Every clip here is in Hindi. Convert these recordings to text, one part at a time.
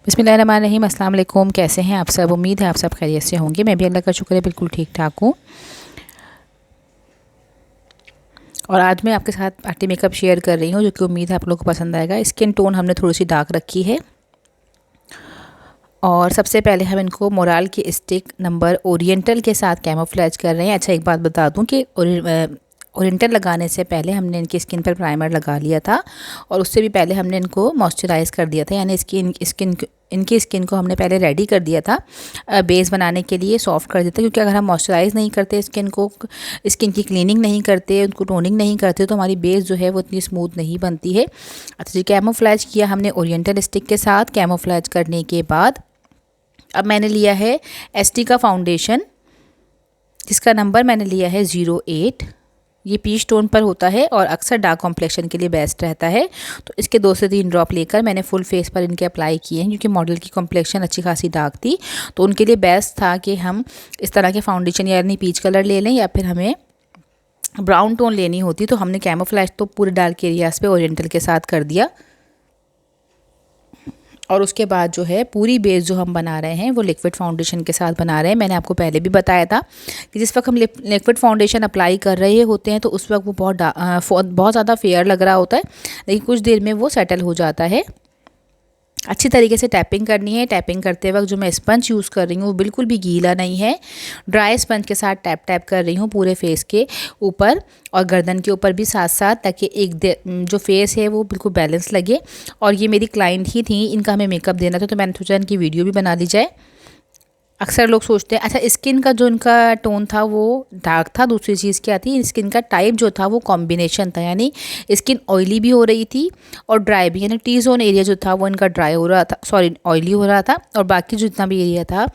बिस्मिल्लाहिर्रहमानिर्रहीम। अस्सलाम वालेकुम। कैसे हैं आप सब? उम्मीद है आप सब खैरियत से होंगे। मैं भी अल्लाह का शुक्र है बिल्कुल ठीक ठाक हूँ। और आज मैं आपके साथ पार्टी मेकअप शेयर कर रही हूँ, जो कि उम्मीद है आप लोगों को पसंद आएगा। स्किन टोन हमने थोड़ी सी डार्क रखी है। और सबसे पहले हम इनको मोराल की स्टिक नंबर ओरिएंटल के साथ कैमोफ्लेज कर रहे हैं। अच्छा, एक बात बता दूं कि ओरिएंटल लगाने से पहले हमने इनकी स्किन पर प्राइमर लगा लिया था, और उससे भी पहले हमने इनको मॉइस्चराइज़ कर दिया था, यानी इनकी स्किन को हमने पहले रेडी कर दिया था बेस बनाने के लिए, सॉफ्ट कर देता। क्योंकि अगर हम मॉइस्चराइज़ नहीं करते स्किन की क्लीनिंग नहीं करते, उनको टोनिंग नहीं करते, तो हमारी बेस जो है वो इतनी स्मूथ नहीं बनती है। अच्छा जी, कैमोफ्लेज किया हमने ओरिएंटल स्टिक के साथ। कैमोफ्लेज करने के बाद अब मैंने लिया है एसटी का फाउंडेशन, जिसका नंबर मैंने लिया है 08। ये पीच टोन पर होता है और अक्सर डार्क कॉम्प्लेक्शन के लिए बेस्ट रहता है। तो इसके 2 से 3 ड्रॉप लेकर मैंने फुल फेस पर इनके अप्लाई किए हैं, क्योंकि मॉडल की कॉम्प्लेक्शन अच्छी खासी डार्क थी। तो उनके लिए बेस्ट था कि हम इस तरह के फाउंडेशन यानी पीच कलर ले लें, या फिर हमें ब्राउन टोन लेनी होती। तो हमने कैमोफ्लेज तो पूरे डार्क एरियाज़ पे ओरिएंटल के साथ कर दिया। और उसके बाद जो है पूरी बेस जो हम बना रहे हैं वो लिक्विड फाउंडेशन के साथ बना रहे हैं। मैंने आपको पहले भी बताया था कि जिस वक्त हम लिक्विड फाउंडेशन अप्लाई कर रहे होते हैं तो उस वक्त वो बहुत ज़्यादा फेयर लग रहा होता है, लेकिन कुछ देर में वो सेटल हो जाता है। अच्छी तरीके से टैपिंग करनी है। टैपिंग करते वक्त जो मैं स्पंज यूज़ कर रही हूँ वो बिल्कुल भी गीला नहीं है। ड्राई स्पंज के साथ टैप टैप कर रही हूँ पूरे फेस के ऊपर और गर्दन के ऊपर भी साथ साथ, ताकि जो फेस है वो बिल्कुल बैलेंस लगे। और ये मेरी क्लाइंट ही थी, इनका हमें मेकअप देना था, तो मैंने सोचा इनकी वीडियो भी बना दी जाए। अक्सर लोग सोचते हैं, अच्छा स्किन का जो इनका टोन था वो डार्क था, दूसरी चीज़ क्या थी, स्किन का टाइप जो था वो कॉम्बिनेशन था, यानी स्किन ऑयली भी हो रही थी और ड्राई भी, यानी टी जोन एरिया जो था वो इनका ड्राई हो रहा था, सॉरी ऑयली हो रहा था, और बाकी जितना भी एरिया था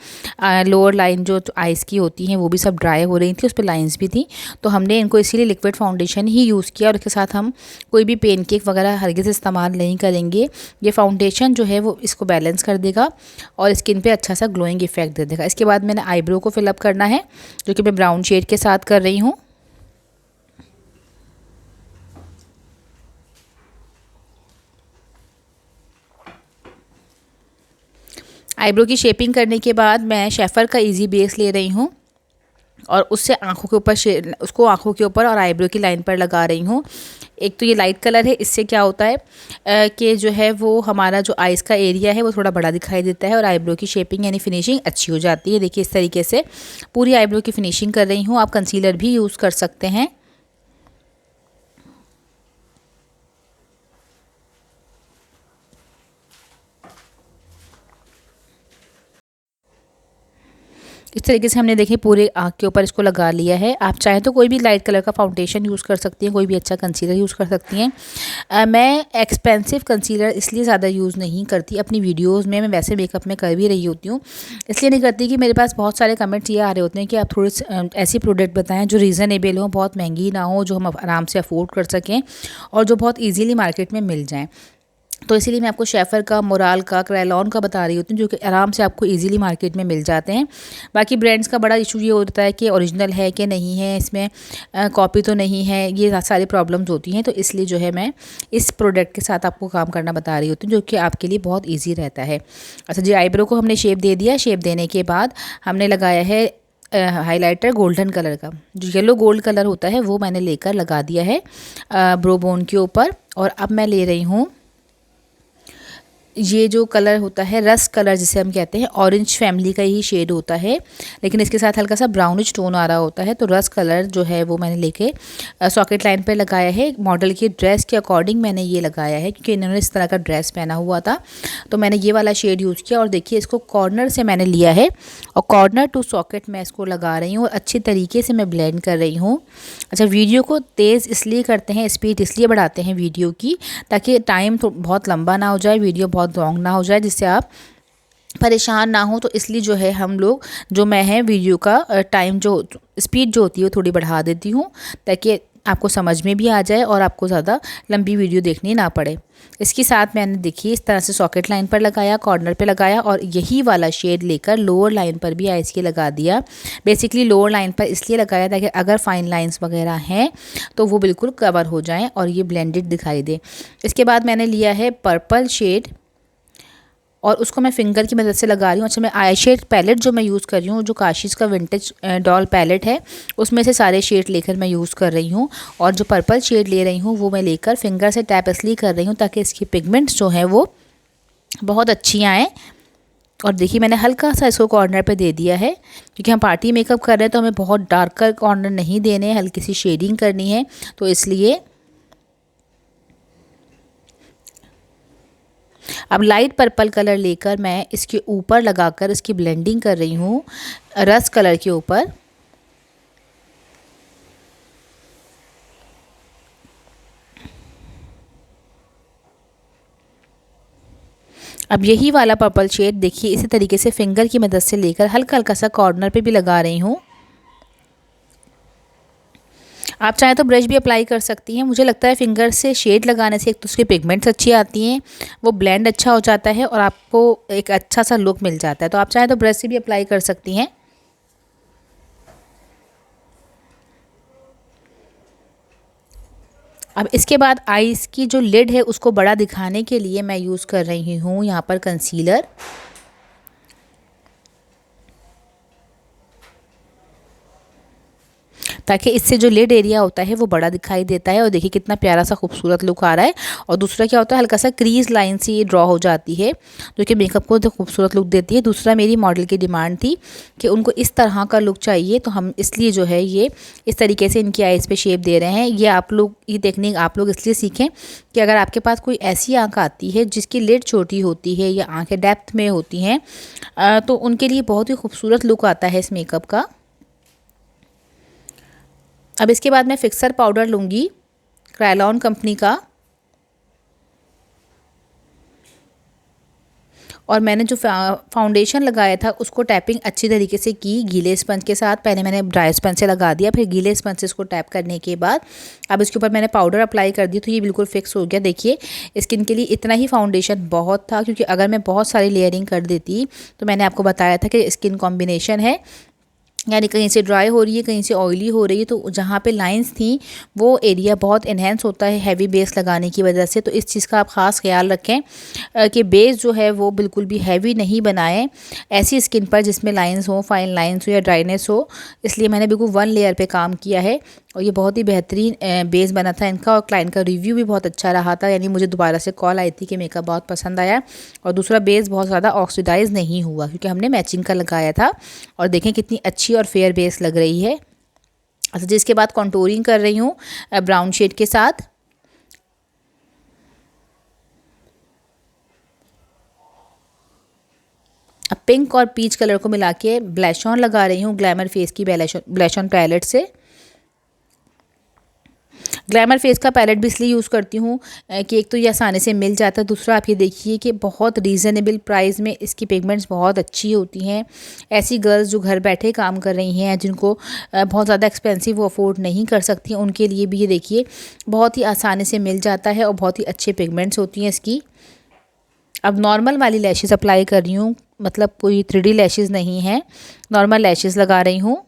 लोअर लाइन जो आइज़ की होती हैं वो भी सब ड्राई हो रही थी, उस पर लाइन्स भी थी। तो हमने इनको इसीलिए लिक्विड फाउंडेशन ही यूज़ किया, और इसके साथ हम कोई भी पेनकेक वगैरह हरगिज़ इस्तेमाल नहीं करेंगे। ये फाउंडेशन जो है वो इसको बैलेंस कर देगा और स्किन पर अच्छा सा ग्लोइंग इफेक्ट दे देगा। इसके बाद मैंने आईब्रो को फिलअप करना है, जो कि मैं ब्राउन शेड के साथ कर रही हूँ। आईब्रो की शेपिंग करने के बाद मैं शेफर का इजी बेस ले रही हूँ और उससे उसको आँखों के ऊपर और आईब्रो की लाइन पर लगा रही हूँ। एक तो ये लाइट कलर है, इससे क्या होता है कि जो है वो हमारा जो आइज़ का एरिया है वो थोड़ा बड़ा दिखाई देता है और आईब्रो की शेपिंग यानी फिनिशिंग अच्छी हो जाती है। देखिए इस तरीके से पूरी आईब्रो की फिनिशिंग कर रही हूँ। आप कंसीलर भी यूज़ कर सकते हैं। इस तरीके से हमने देखिए पूरे आँख के ऊपर इसको लगा लिया है। आप चाहें तो कोई भी लाइट कलर का फाउंडेशन यूज़ कर सकती हैं, कोई भी अच्छा कंसीलर यूज़ कर सकती हैं। मैं एक्सपेंसिव कंसीलर इसलिए ज़्यादा यूज़ नहीं करती अपनी वीडियोस में, मैं वैसे मेकअप में कर भी रही होती हूँ, इसलिए नहीं करती कि मेरे पास बहुत सारे कमेंट्स ये आ रहे होते हैं कि आप थोड़े ऐसी प्रोडक्ट बताएँ जो रीज़नेबल हो, बहुत महंगी ना हो, जो हम आराम से अफोर्ड कर सकें और जो बहुत ईजीली मार्केट में मिल जाएँ। तो इसीलिए मैं आपको शेफर का, मोराल का, क्रेलॉन का बता रही होती हूँ, जो कि आराम से आपको इजीली मार्केट में मिल जाते हैं। बाकी ब्रांड्स का बड़ा इशू ये होता है कि ओरिजिनल है कि नहीं है, इसमें कॉपी तो नहीं है, ये सारी प्रॉब्लम्स होती हैं। तो इसलिए जो है मैं इस प्रोडक्ट के साथ आपको काम करना बता रही होती हूँ, जो कि आपके लिए बहुत ईजी रहता है। अच्छा जी, आईब्रो को हमने शेप दे दिया। शेप देने के बाद हमने लगाया है हाइलाइटर गोल्डन कलर का, जो येलो गोल्ड कलर होता है वो मैंने लेकर लगा दिया है ब्रो बोन के ऊपर। और अब मैं ले रही हूँ ये जो कलर होता है रस्ट कलर जिसे हम कहते हैं, ऑरेंज फैमिली का ही शेड होता है, लेकिन इसके साथ हल्का सा ब्राउनिश टोन आ रहा होता है। तो रस्ट कलर जो है वो मैंने लेके सॉकेट लाइन पे लगाया है। मॉडल की ड्रेस के अकॉर्डिंग मैंने ये लगाया है, क्योंकि इन्होंने इस तरह का ड्रेस पहना हुआ था, तो मैंने ये वाला शेड यूज़ किया। और देखिए इसको कॉर्नर से मैंने लिया है और कॉर्नर टू सॉकेट मैं इसको लगा रही हूँ और अच्छी तरीके से मैं ब्लेंड कर रही हूँ। अच्छा, वीडियो को तेज़ इसलिए करते हैं, स्पीड इसलिए बढ़ाते हैं वीडियो की, ताकि टाइम तो बहुत लंबा ना हो जाए, वीडियो बहुत लॉन्ग ना हो जाए, जिससे आप परेशान ना हो। तो इसलिए जो है हम लोग मैं है वीडियो का टाइम जो स्पीड जो होती है वो थोड़ी बढ़ा देती हूँ, ताकि आपको समझ में भी आ जाए और आपको ज़्यादा लंबी वीडियो देखनी ना पड़े। इसके साथ मैंने देखिए इस तरह से सॉकेट लाइन पर लगाया, कॉर्नर पे लगाया और यही वाला शेड लेकर लोअर लाइन पर भी आइस के लगा दिया। बेसिकली लोअर लाइन पर इसलिए लगाया ताकि अगर फाइन लाइंस वगैरह हैं तो वो बिल्कुल कवर हो जाएं और ये ब्लेंडेड दिखाई दे। इसके बाद मैंने लिया है पर्पल शेड और उसको मैं फिंगर की मदद से लगा रही हूँ। अच्छा, मैं आई शेड पैलेट जो मैं यूज़ कर रही हूँ, जो काशीज़ का विंटेज डॉल पैलेट है, उसमें से सारे शेड लेकर मैं यूज़ कर रही हूँ। और जो पर्पल शेड ले रही हूँ वो मैं लेकर फिंगर से टैप इसलिए कर रही हूँ ताकि इसकी पिगमेंट्स जो हैं वो बहुत अच्छी आएँ। और देखिए मैंने हल्का सा इसको कॉर्नर पे दे दिया है, क्योंकि हम पार्टी मेकअप कर रहे हैं तो हमें बहुत डार्कर कॉर्नर नहीं देने हैं, हल्की सी शेडिंग करनी है, तो इसलिए। अब लाइट पर्पल कलर लेकर मैं इसके ऊपर लगाकर इसकी ब्लेंडिंग कर रही हूँ रस्ट कलर के ऊपर। अब यही वाला पर्पल शेड देखिए इसी तरीके से फिंगर की मदद से लेकर हल्का हल्का सा कॉर्नर पे भी लगा रही हूँ। आप चाहें तो ब्रश भी अप्लाई कर सकती हैं। मुझे लगता है फिंगर से शेड लगाने से एक तो उसकी पिगमेंट्स अच्छी आती हैं, वो ब्लेंड अच्छा हो जाता है और आपको एक अच्छा सा लुक मिल जाता है। तो आप चाहें तो ब्रश से भी अप्लाई कर सकती हैं। अब इसके बाद आईज़ की जो लिड है उसको बड़ा दिखाने के लिए मैं यूज़ कर रही हूँ यहाँ पर कंसीलर। ताकि इससे जो लिड एरिया होता है वो बड़ा दिखाई देता है। और देखिए कितना प्यारा सा खूबसूरत लुक आ रहा है। और दूसरा क्या होता है, हल्का सा क्रीज लाइन सी ये ड्रॉ हो जाती है जो कि मेकअप को तो खूबसूरत लुक देती है। दूसरा मेरी मॉडल की डिमांड थी कि उनको इस तरह का लुक चाहिए, तो हम इसलिए जो है ये इस तरीके से इनकी आईज़ पे शेप दे रहे हैं। ये टेक्निक आप लोग इसलिए सीखें कि अगर आपके पास कोई ऐसी आँख आती है जिसकी लिड छोटी होती है या आँखें डेप्थ में होती हैं, तो उनके लिए बहुत ही खूबसूरत लुक आता है इस मेकअप का। अब इसके बाद मैं फिक्सर पाउडर लूँगी क्रायलॉन कंपनी का। और मैंने जो फाउंडेशन लगाया था उसको टैपिंग अच्छी तरीके से की गीले स्पंज के साथ। पहले मैंने ड्राई स्पंज से लगा दिया, फिर गीले स्पंज से इसको टैप करने के बाद अब इसके ऊपर मैंने पाउडर अप्लाई कर दी, तो ये बिल्कुल फिक्स हो गया। देखिए स्किन के लिए इतना ही फाउंडेशन बहुत था, क्योंकि अगर मैं बहुत सारी लेयरिंग कर देती तो मैंने आपको बताया था कि स्किन कॉम्बिनेशन है, यानी कहीं से ड्राई हो रही है कहीं से ऑयली हो रही है, तो जहाँ पे लाइंस थी वो एरिया बहुत इन्हेंस होता है हैवी बेस लगाने की वजह से। तो इस चीज़ का आप ख़ास ख्याल रखें कि बेस जो है वो बिल्कुल भी हैवी नहीं बनाएं ऐसी स्किन पर जिसमें लाइंस हो, फाइन लाइंस हो या ड्राइनेस हो। इसलिए मैंने बिल्कुल वन लेयर पे काम किया है और ये बहुत ही बेहतरीन बेस बना था इनका। और क्लाइंट का रिव्यू भी बहुत अच्छा रहा था, यानी मुझे दोबारा से कॉल आई थी कि मेकअप बहुत पसंद आया। और दूसरा बेस बहुत ज़्यादा ऑक्सीडाइज नहीं हुआ क्योंकि हमने मैचिंग का लगाया था। और देखें कितनी अच्छी और फेयर बेस लग रही है। अच्छा, जिसके बाद कॉन्टोरिंग कर रही हूँ ब्राउन शेड के साथ। अब पिंक और पीच कलर को मिला के ब्लैश ऑन लगा रही हूँ ग्लैमर फेस की ब्लैश ऑन पैलेट से। ग्लैमर फेस का पैलेट भी इसलिए यूज़ करती हूँ कि एक तो ये आसानी से मिल जाता है, दूसरा आप ये देखिए कि बहुत रीज़नेबल प्राइस में इसकी पिगमेंट्स बहुत अच्छी होती हैं। ऐसी गर्ल्स जो घर बैठे काम कर रही हैं, जिनको बहुत ज़्यादा एक्सपेंसिव वो अफोर्ड नहीं कर सकती, उनके लिए भी ये देखिए बहुत ही आसानी से मिल जाता है और बहुत ही अच्छे पिगमेंट्स होती हैं इसकी। अब नॉर्मल वाली लैशेज़ अप्लाई कर रही हूँ, मतलब कोई 3D लैशेज़ नहीं है, नॉर्मल लैशेज़ लगा रही हूँ।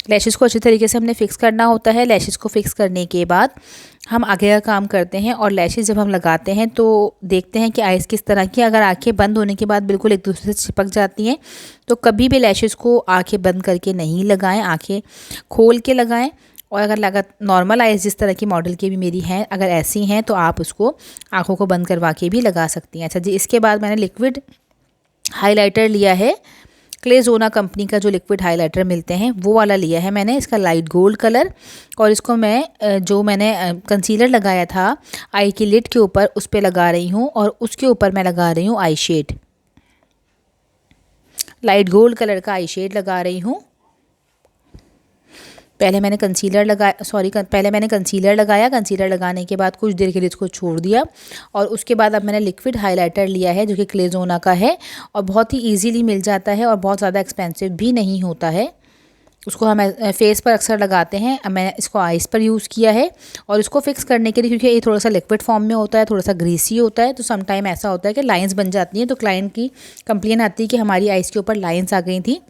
लैशेज़ को अच्छी तरीके से हमने फ़िक्स करना होता है। लैशेज़ को फ़िक्स करने के बाद हम आगे का काम करते हैं। और लैशेज़ जब हम लगाते हैं तो देखते हैं कि आइज़ किस तरह की, अगर आंखें बंद होने के बाद बिल्कुल एक दूसरे से चिपक जाती हैं तो कभी भी लैशेज़ को आंखें बंद करके नहीं लगाएं, आंखें खोल के लगाएं। और अगर लगा नॉर्मल आइज़ जिस तरह की मॉडल की भी मेरी हैं, अगर ऐसी हैं तो आप उसको आँखों को बंद करवा के भी लगा सकती हैं। अच्छा जी, इसके बाद मैंने लिक्विड हाइलाइटर लिया है, क्लेज़ोना कंपनी का जो लिक्विड हाइलाइटर मिलते हैं वो वाला लिया है मैंने, इसका लाइट गोल्ड कलर। और इसको मैं जो मैंने कंसीलर लगाया था आई की लिड के ऊपर उस पर लगा रही हूँ और उसके ऊपर मैं लगा रही हूँ आई शेड, लाइट गोल्ड कलर का आई शेड लगा रही हूँ। पहले मैंने कंसीलर लगाया, कंसीलर लगाने के बाद कुछ देर के लिए इसको छोड़ दिया। और उसके बाद अब मैंने लिक्विड हाइलाइटर लिया है जो कि क्लेज़ोना का है और बहुत ही इजीली मिल जाता है और बहुत ज़्यादा एक्सपेंसिव भी नहीं होता है। उसको हम फेस पर अक्सर लगाते हैं। मैंने इसको आइस पर यूज़ किया है और इसको फिक्स करने के लिए, क्योंकि ये थोड़ा सा लिक्विड फॉर्म में होता है, थोड़ा सा ग्रीसी होता है, तो सम टाइम ऐसा होता है कि लाइंस बन जाती हैं। तो क्लाइंट की कंप्लेन आती है कि हमारी आइस के ऊपर लाइंस आ गई थी,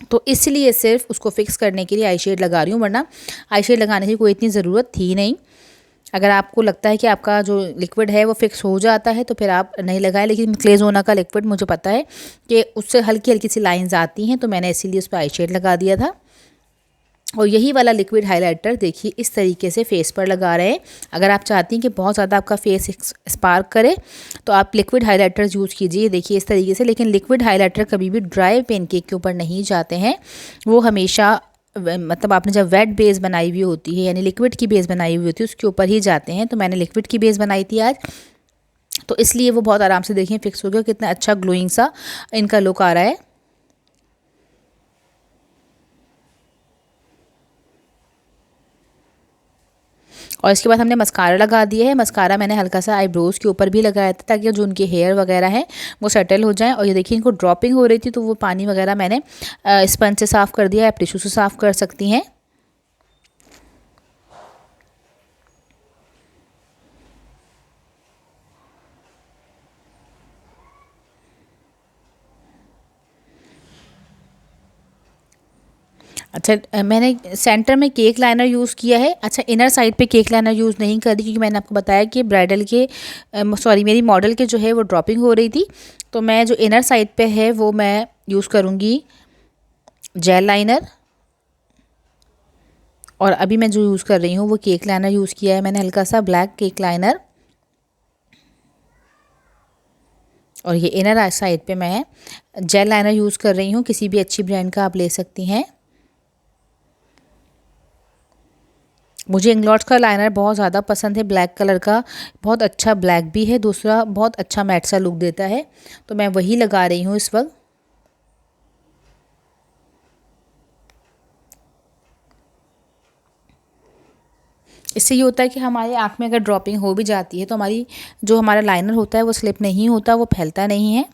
तो इसलिए सिर्फ उसको फिक्स करने के लिए आई शेड लगा रही हूँ, वरना आई शेड लगाने की कोई इतनी ज़रूरत थी नहीं। अगर आपको लगता है कि आपका जो लिक्विड है वो फिक्स हो जाता है तो फिर आप नहीं लगाएं, लेकिन क्लेज़ोना का लिक्विड मुझे पता है कि उससे हल्की हल्की सी लाइंस आती हैं, तो मैंने इसीलिए उस पर आई शेड लगा दिया था। और यही वाला लिक्विड हाइलाइटर देखिए इस तरीके से फेस पर लगा रहे हैं। अगर आप चाहती हैं कि बहुत ज़्यादा आपका फेस स्पार्क करे तो आप लिक्विड हाइलाइटर यूज़ कीजिए, देखिए इस तरीके से। लेकिन लिक्विड हाइलाइटर कभी भी ड्राई पेनकेक के ऊपर नहीं जाते हैं, वो हमेशा मतलब आपने जब वेट बेस बनाई हुई होती है, यानी लिक्विड की बेस बनाई हुई होती है, उसके ऊपर ही जाते हैं। तो मैंने लिक्विड की बेस बनाई थी आज, तो इसलिए वो बहुत आराम से देखिए फिक्स हो गया। कितना अच्छा ग्लोइंग सा इनका लुक आ रहा है। और इसके बाद हमने मस्कारा लगा दिया है। मस्कारा मैंने हल्का सा आईब्रोज़ के ऊपर भी लगाया था, ताकि जो उनके हेयर वगैरह हैं वो सेटल हो जाएं। और ये देखिए इनको ड्रॉपिंग हो रही थी, तो वो पानी वगैरह मैंने स्पंज से साफ़ कर दिया, आप टिश्यू से साफ़ कर सकती हैं। अच्छा, मैंने सेंटर में केक लाइनर यूज़ किया है। अच्छा, इनर साइड पे केक लाइनर यूज़ नहीं कर रही, क्योंकि मैंने आपको बताया कि ब्राइडल के सॉरी मेरी मॉडल के जो है वो ड्रॉपिंग हो रही थी, तो मैं जो इनर साइड पे है वो मैं यूज़ करूँगी जेल लाइनर। और अभी मैं जो यूज़ कर रही हूँ वो केक लाइनर यूज़ किया है मैंने, हल्का सा ब्लैक केक लाइनर। और ये इनर साइड पे मैं जेल लाइनर यूज़ कर रही हूँ, किसी भी अच्छी ब्रांड का आप ले सकती हैं। मुझे इंग्लॉट्स का लाइनर बहुत ज़्यादा पसंद है, ब्लैक कलर का, बहुत अच्छा ब्लैक भी है, दूसरा बहुत अच्छा मैट सा लुक देता है, तो मैं वही लगा रही हूँ इस वक्त। इससे ये होता है कि हमारी आँख में अगर ड्रॉपिंग हो भी जाती है तो हमारी जो हमारा लाइनर होता है वो स्लिप नहीं होता, वो फैलता नहीं है।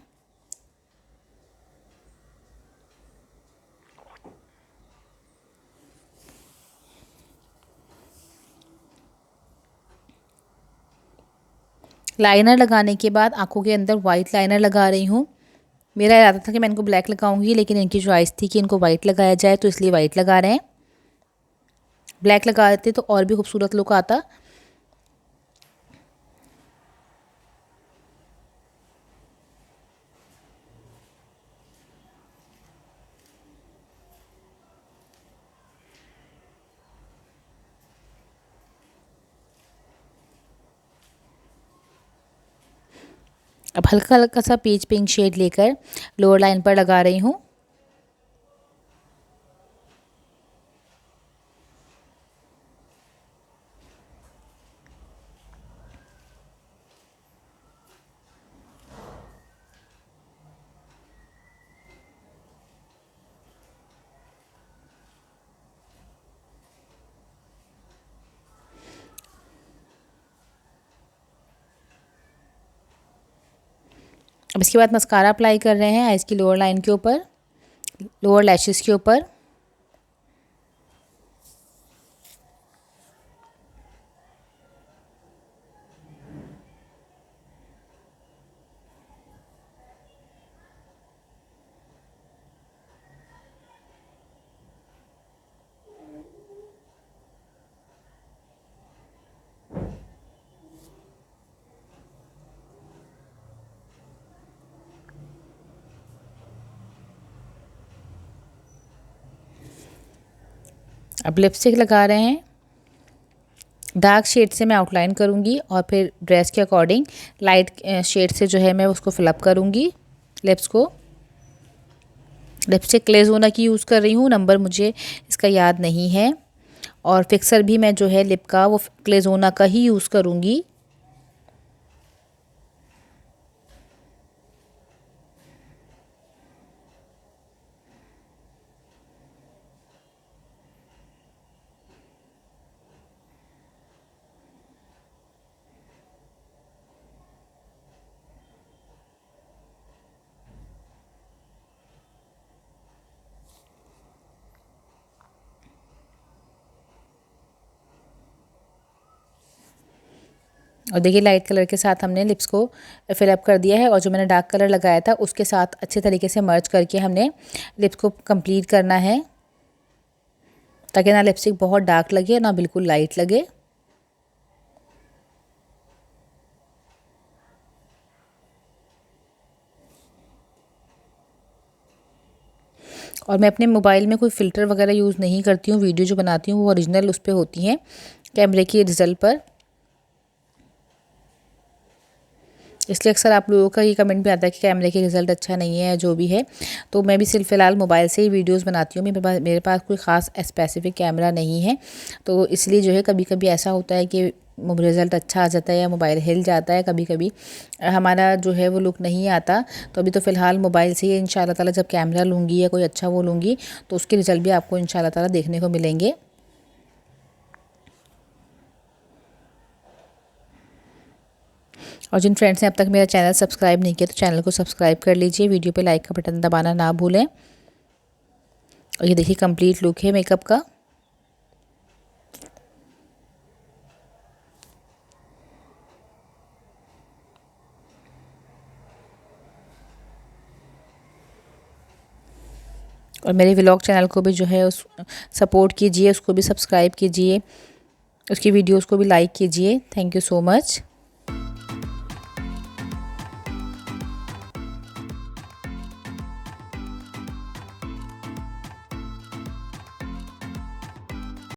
लाइनर लगाने के बाद आँखों के अंदर वाइट लाइनर लगा रही हूँ। मेरा इरादा था कि मैं इनको ब्लैक लगाऊंगी, लेकिन इनकी चॉइस थी कि इनको वाइट लगाया जाए, तो इसलिए वाइट लगा रहे हैं। ब्लैक लगा देते तो और भी खूबसूरत लुक आता। अब हल्का हल्का सा पीच पिंक शेड लेकर लोअर लाइन पर लगा रही हूँ। अब इसके बाद मस्कारा अप्लाई कर रहे हैं आइज़ की लोअर लाइन के ऊपर, लोअर लैशेस के ऊपर। अब लिपस्टिक लगा रहे हैं। डार्क शेड से मैं आउटलाइन करूँगी और फिर ड्रेस के अकॉर्डिंग लाइट शेड से जो है मैं उसको फिलअप करूँगी लिप्स को। लिपस्टिक क्लेज़ोना की यूज़ कर रही हूँ, नंबर मुझे इसका याद नहीं है। और फिक्सर भी मैं जो है लिप का वो क्लेज़ोना का ही यूज़ करूँगी। और देखिए लाइट कलर के साथ हमने लिप्स को फिलअप कर दिया है और जो मैंने डार्क कलर लगाया था उसके साथ अच्छे तरीके से मर्ज करके हमने लिप्स को कंप्लीट करना है, ताकि ना लिपस्टिक बहुत डार्क लगे ना बिल्कुल लाइट लगे। और मैं अपने मोबाइल में कोई फ़िल्टर वगैरह यूज़ नहीं करती हूँ, वीडियो जो बनाती हूँ वो ओरिजिनल उस पे होती हैं, कैमरे की रिज़ल्ट पर। इसलिए अक्सर आप लोगों का ये कमेंट भी आता है कि कैमरे की रिज़ल्ट अच्छा नहीं है, जो भी है। तो मैं भी सिर्फ फ़िलहाल मोबाइल से ही वीडियोस बनाती हूँ। मेरे पास कोई ख़ास स्पेसिफिक कैमरा नहीं है, तो इसलिए जो है कभी कभी ऐसा होता है कि रिज़ल्ट अच्छा आ जाता है या मोबाइल हिल जाता है, कभी कभी हमारा जो है वो लुक नहीं आता। तो अभी तो फ़िलहाल मोबाइल से ही इंशाल्लाह ताला जब कैमरा लूँगी या कोई अच्छा वो लूँगी तो उसके रिज़ल्ट भी आपको इंशाल्लाह ताला देखने को मिलेंगे। और जिन फ्रेंड्स ने अब तक मेरा चैनल सब्सक्राइब नहीं किया तो चैनल को सब्सक्राइब कर लीजिए, वीडियो पे लाइक का बटन दबाना ना भूलें। और ये देखिए कंप्लीट लुक है मेकअप का। और मेरे व्लॉग चैनल को भी जो है उस सपोर्ट कीजिए, उसको भी सब्सक्राइब कीजिए, उसकी वीडियोस को भी लाइक कीजिए। Thank you so much.